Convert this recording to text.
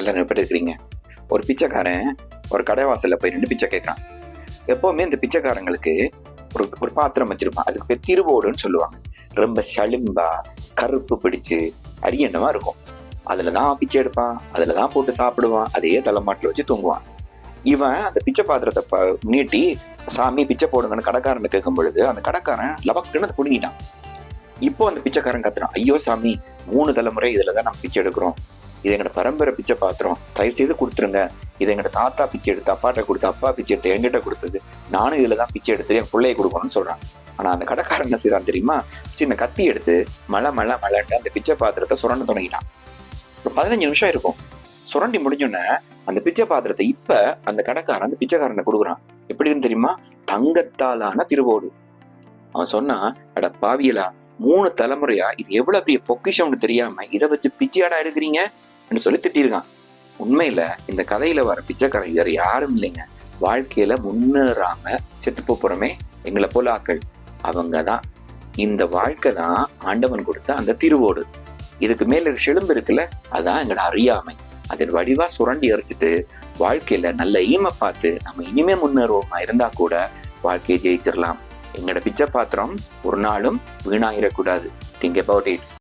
எல்லாரும் எப்படி இருக்கிறீங்க? ஒரு பிச்சைக்காரன் ஒரு கடைவாசல்ல போய் நின்று பிச்சை கேட்கறான். எப்பவுமே இந்த பிச்சைக்காரங்களுக்கு ஒரு ஒரு பாத்திரம் வச்சிருப்பான். அதுக்கு பேர் திருவோடுன்னு சொல்லுவாங்க. ரொம்ப சளிம்பா கருப்பு பிடிச்சு அரியணமா இருக்கும். அதுலதான் பிச்சை எடுப்பான், அதுலதான் போட்டு சாப்பிடுவான், அதே தலைமாட்டில் வச்சு தூங்குவான். இவன் அந்த பிச்சை பாத்திரத்தை நீட்டி சாமி பிச்சை போடுங்கன்னு கடைக்காரன் கேட்கும் பொழுது அந்த கடைக்காரன் லபக்குன்னு அதை குடுங்கிட்டான். இப்போ அந்த பிச்சைக்காரன் கத்துறான், ஐயோ சாமி, 3 தலைமுறை இதுலதான் நம்ம பிச்சை எடுக்கிறோம். இது எங்கட பரம்பரை பிச்சை பாத்திரம், தயவு செய்து கொடுத்துருங்க. இது எங்கட தாத்தா பிச்சை எடுத்து அப்பாட்ட கொடுத்து, அப்பா பிச்சை எடுத்து என்கிட்ட கொடுத்தது, நானும் இதுலதான் பிச்சை எடுத்து என் பிள்ளைய கொடுக்கணும்னு சொல்றான். ஆனா அந்த கடைக்காரன் என்ன செய்யறான் தெரியுமா? சின்ன கத்தி எடுத்து மழைன்னு அந்த பிச்சை பாத்திரத்தை சுரண்ட தொடங்கிட்டான். ஒரு 15 நிமிஷம் இருக்கும். சுரண்டி முடிஞ்சோடனே அந்த பிச்சை பாத்திரத்தை இப்ப அந்த கடைக்காரன் அந்த பிச்சைக்காரனை கொடுக்குறான். எப்படின்னு தெரியுமா? தங்கத்தாலான திருவோடு. அவன் சொன்னான், அட பாவியலா, 3 தலைமுறையா இது எவ்வளவு பெரிய பொக்கிஷம்னு தெரியாம இதை வச்சு பிச்சையாடா எடுக்கிறீங்க சொல்லி திட்டிருக்கான். உண்மையில இந்த கதையில வர பிச்சைக்காரன் வேற யாரும் இல்லைங்க. வாழ்க்கையில முன்னேறாம செத்து போறோமே எங்களை போல ஆக்கள், அவங்கதான். இந்த வாழ்க்கை தான் ஆண்டவன் கொடுத்த அந்த திருவோடு. இதுக்கு மேல செழும்பு இருக்குல்ல, அதான் எங்களோட அறியாமை. அதன் வடிவா சுரண்டி எரிச்சிட்டு வாழ்க்கையில நல்ல ஈமை பார்த்து நம்ம இனிமே முன்னேறுவோமா இருந்தா கூட வாழ்க்கையை ஜெயிச்சிடலாம். எங்களோட பிச்சை பாத்திரம் ஒரு நாளும் வீணாயிடக்கூடாது. Think about it.